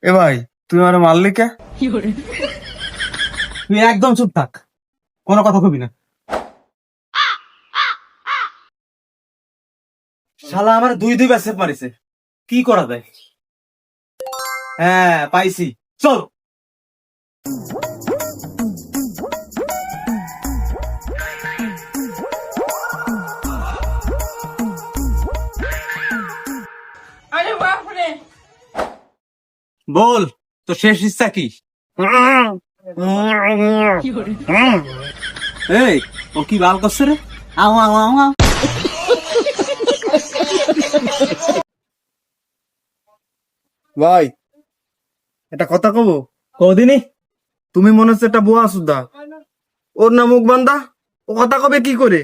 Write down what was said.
এ ভাই, তুই আমার মারলি কে? তুই একদম চুপ থাক, কোনো কথা কবি না। শালা আমার দুই দুই ব্যাসেপ মারিছে, কি করা যায়? হ্যাঁ পাইছি, চল। বল, তো শেষ ইচ্ছা কি? এই, ও কি বাল করছে রে? আও আও আও আও। ভাই, এটা কথা কব? কদিনই তুমি মনে হচ্ছে একটা বুয়া সুদ্ধা। ওর না মুখ বান্ধা, ও কথা কবে কি করে?